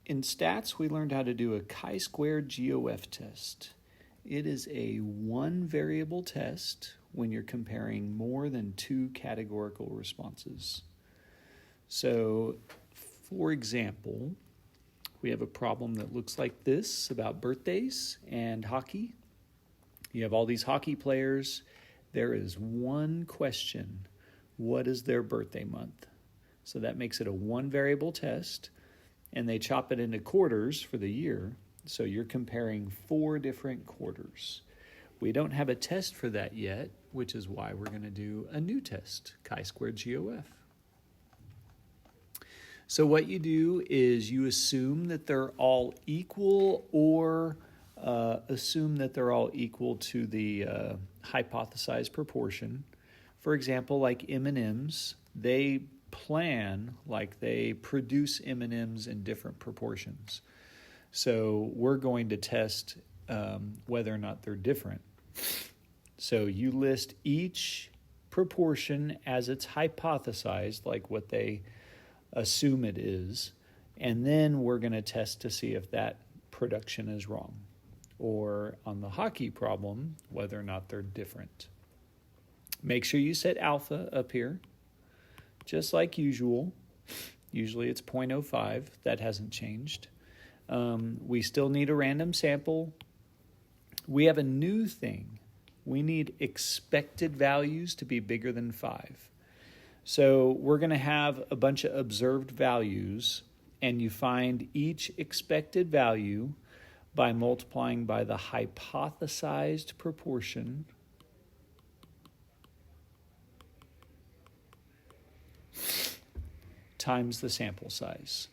In stats, we learned how to do a chi-squared GOF test. It is a one variable test when you're comparing more than two categorical responses. So, for example, we have a problem that looks like this about birthdays and hockey. You have all these hockey players. There is one question: what is their birthday month? So that makes it a one variable test, and they chop it into quarters for the year. So you're comparing 4 different quarters. We don't have a test for that yet, which is why we're going to do a new test, chi-squared GOF. So what you do is you assume that they're all equal, or assume that they're all equal to the hypothesized proportion. For example, like M&Ms, they plan like they produce M&Ms in different proportions. So we're going to test whether or not they're different. So you list each proportion as it's hypothesized, like what they assume it is, and then we're going to test to see if that production is wrong, or on the hockey problem, whether or not they're different. Make sure you set alpha up here, just like usual. Usually it's 0.05. That hasn't changed. We still need a random sample. We have a new thing. We need expected values to be bigger than 5. So we're going to have a bunch of observed values, and you find each expected value by multiplying by the hypothesized proportion times the sample size,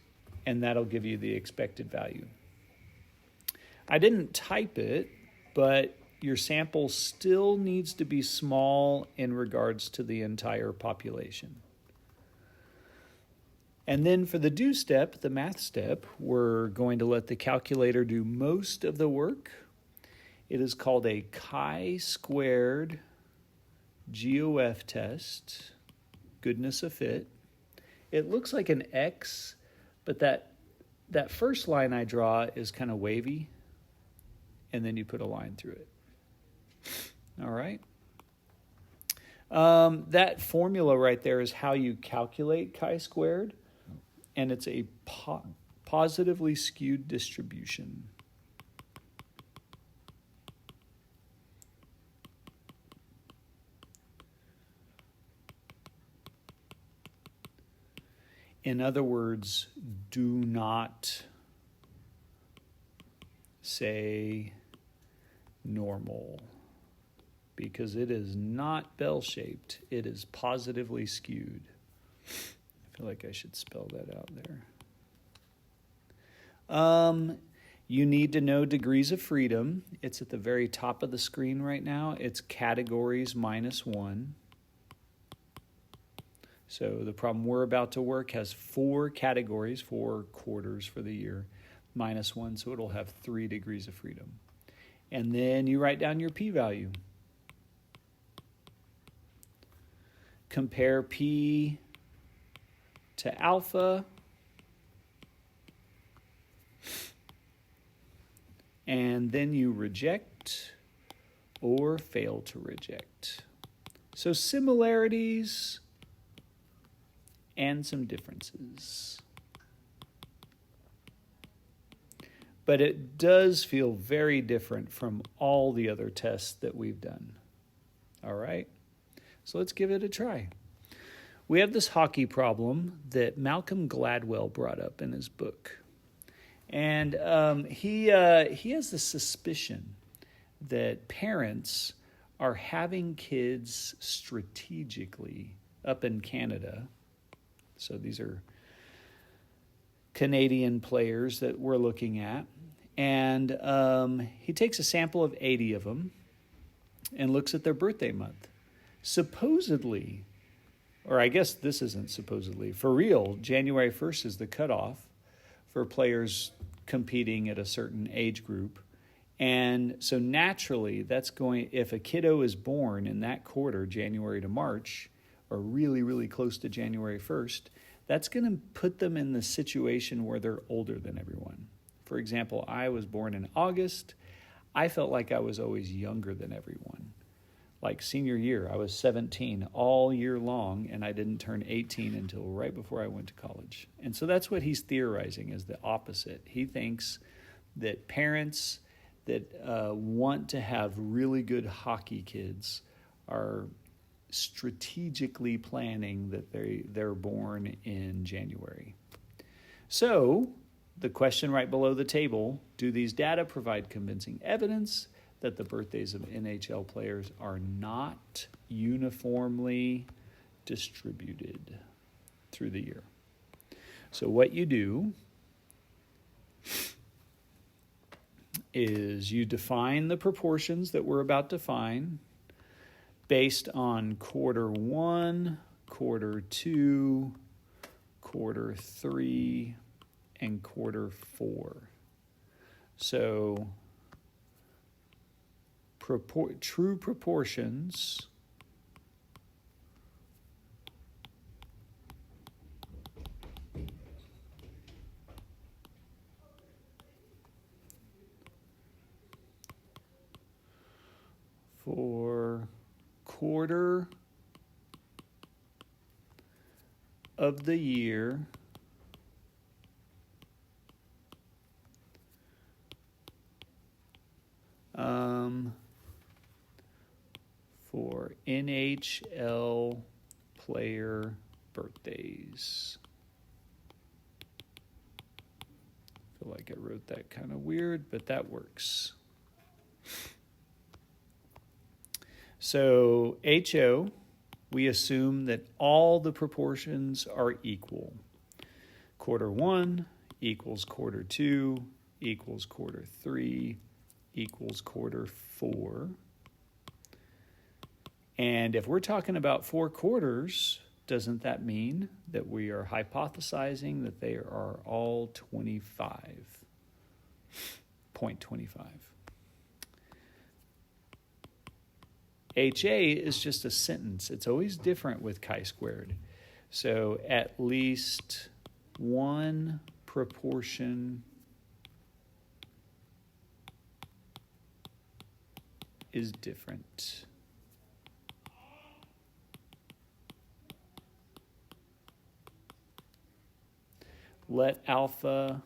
and that'll give you the expected value. I didn't type it, but your sample still needs to be small in regards to the entire population. And then for the do step, the math step, we're going to let the calculator do most of the work. It is called a chi-squared GOF test, goodness of fit. It looks like an X, but that first line I draw is kind of wavy, and then you put a line through it. All right. That formula right there is how you calculate chi-squared, and it's a positively skewed distribution. In other words, do not say normal, because it is not bell-shaped. It is positively skewed. I feel like I should spell that out there. You need to know degrees of freedom. It's at the very top of the screen right now. It's categories -1. So the problem we're about to work has 4 categories, 4 quarters for the year, -1, so it'll have 3 degrees of freedom. And then you write down your p-value. Compare p to alpha, and then you reject or fail to reject. So similarities and some differences. But it does feel very different from all the other tests that we've done. All right? So let's give it a try. We have this hockey problem that Malcolm Gladwell brought up in his book. And he has the suspicion that parents are having kids strategically up in Canada. So these are Canadian players that we're looking at. And he takes a sample of 80 of them and looks at their birthday month. Supposedly, or I guess this isn't supposedly, for real, January 1st is the cutoff for players competing at a certain age group. And so naturally, that's going, if a kiddo is born in that quarter, January to March, or really, really close to January 1st, that's going to put them in the situation where they're older than everyone. For example, I was born in August. I felt like I was always younger than everyone. Like senior year, I was 17 all year long, and I didn't turn 18 until right before I went to college. And so that's what he's theorizing is the opposite. He thinks that parents that want to have really good hockey kids are strategically planning that they're born in January. So the question right below the table, do these data provide convincing evidence that the birthdays of NHL players are not uniformly distributed through the year? So what you do is you define the proportions that we're about to find based on quarter 1, quarter 2, quarter 3, and quarter 4. So true proportions for quarter of the year for NHL player birthdays. I feel like I wrote that kind of weird, but that works. So HO, we assume that all the proportions are equal. Quarter 1 equals quarter 2 equals quarter 3 equals quarter 4. And if we're talking about 4 quarters, doesn't that mean that we are hypothesizing that they are all 0.25? HA is just a sentence. It's always different with chi-squared. So at least one proportion is different. Let alpha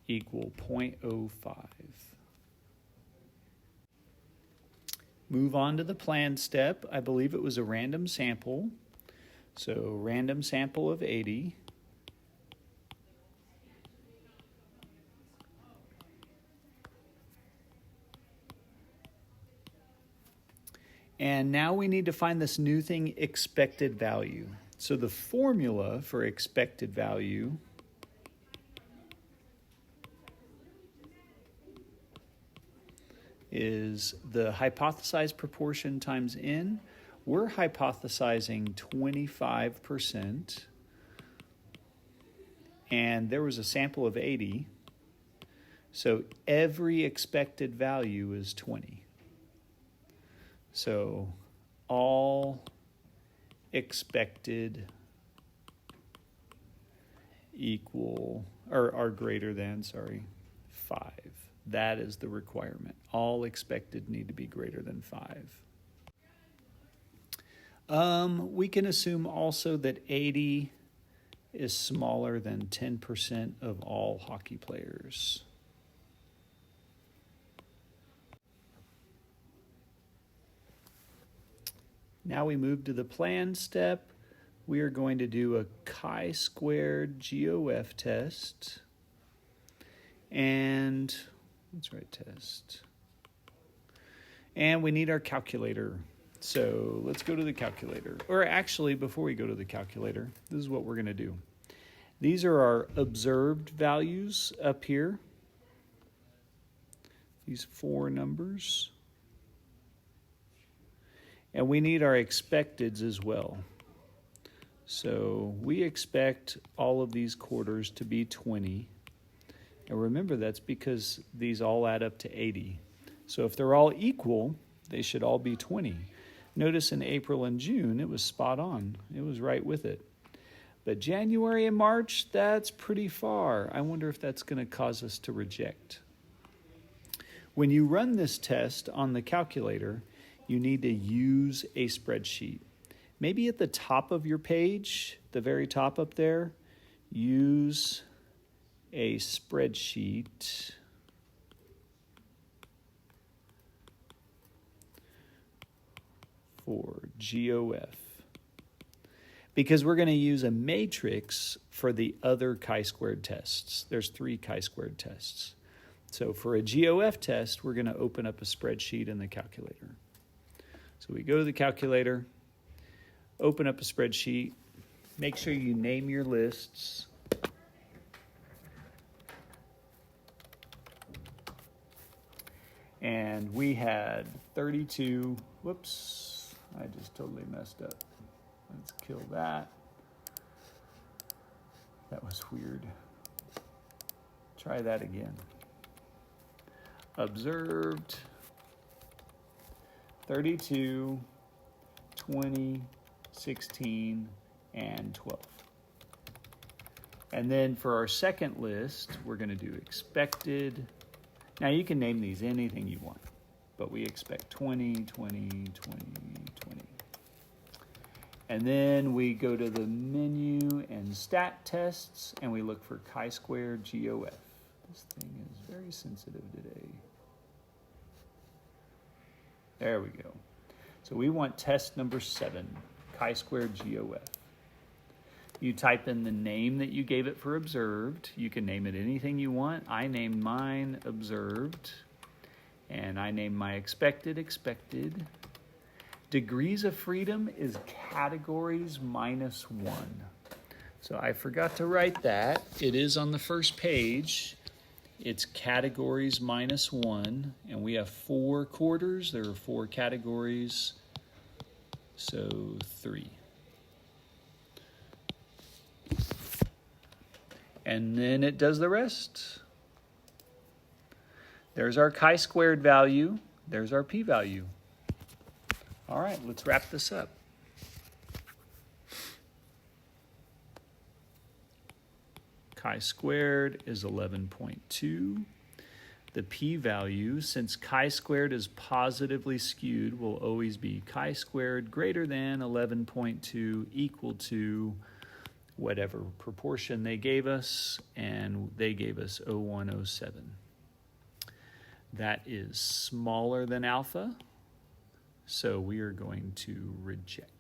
equal 0.05. Move on to the planned step. I believe it was a random sample. So random sample of 80. And now we need to find this new thing, expected value. So the formula for expected value is the hypothesized proportion times n. We're hypothesizing 25%, and there was a sample of 80, so every expected value is 20. So all expected equal, or are greater than, 5. That is the requirement. All expected need to be greater than 5. We can assume also that 80 is smaller than 10% of all hockey players. Now we move to the planned step. We are going to do a chi-squared GOF test. And let's write test. And we need our calculator. So let's go to the calculator. Or actually, before we go to the calculator, this is what we're going to do. These are our observed values up here. These 4 numbers. And we need our expecteds as well. So we expect all of these quarters to be 20. And remember, that's because these all add up to 80. So if they're all equal, they should all be 20. Notice in April and June, it was spot on. It was right with it. But January and March, that's pretty far. I wonder if that's going to cause us to reject. When you run this test on the calculator, you need to use a spreadsheet. Maybe at the top of your page, the very top up there, use a spreadsheet for GOF. Because we're going to use a matrix for the other chi-squared tests. There's 3 chi-squared tests. So for a GOF test, we're going to open up a spreadsheet in the calculator. So we go to the calculator, open up a spreadsheet, make sure you name your lists. And we had 32, whoops, I just totally messed up. Let's kill that. That was weird. Try that again. Observed 32, 20, 16, and 12. And then for our second list, we're going to do expected. Now you can name these anything you want, but we expect 20, 20, 20, 20. And then we go to the menu and stat tests, and we look for chi-squared GOF. This thing is very sensitive today. There we go. So we want test number 7, chi-squared GOF. You type in the name that you gave it for observed. You can name it anything you want. I named mine observed, and I named my expected. Degrees of freedom is categories minus 1. So I forgot to write that. It is on the first page. It's categories minus 1, and we have 4 quarters. There are 4 categories, so 3. And then it does the rest. There's our chi-squared value. There's our p-value. All right, let's wrap this up. Chi-squared is 11.2. The p-value, since chi-squared is positively skewed, will always be chi-squared greater than 11.2 equal to whatever proportion they gave us, and they gave us 0.107. That is smaller than alpha, so we are going to reject.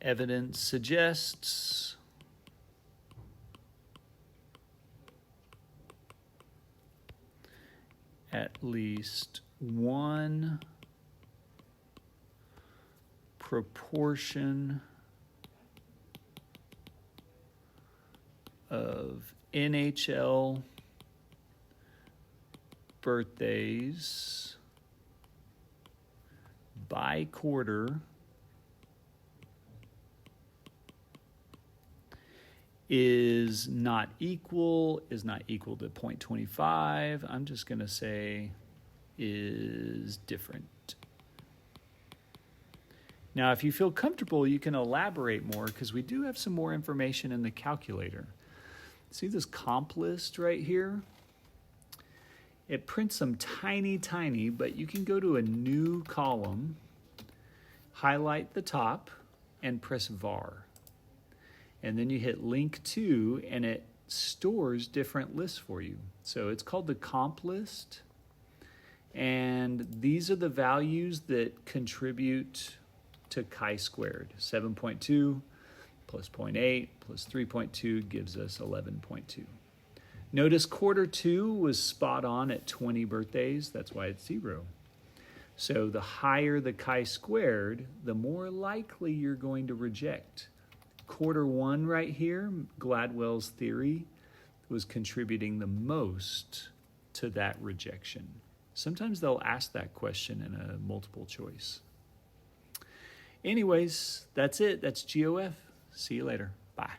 Evidence suggests at least one proportion of NHL birthdays by quarter is not equal to 0.25. I'm just going to say is different. Now, if you feel comfortable, you can elaborate more because we do have some more information in the calculator. See this comp list right here? It prints some tiny, but you can go to a new column, highlight the top, and press var. And then you hit link to, and it stores different lists for you. So it's called the comp list. And these are the values that contribute to chi-squared. 7.2 plus 0.8 plus 3.2 gives us 11.2. Notice quarter 2 was spot on at 20 birthdays. That's why it's 0. So the higher the chi-squared, the more likely you're going to reject. Quarter 1 right here, Gladwell's theory, was contributing the most to that rejection. Sometimes they'll ask that question in a multiple choice. Anyways, that's it. That's GOF. See you later. Bye.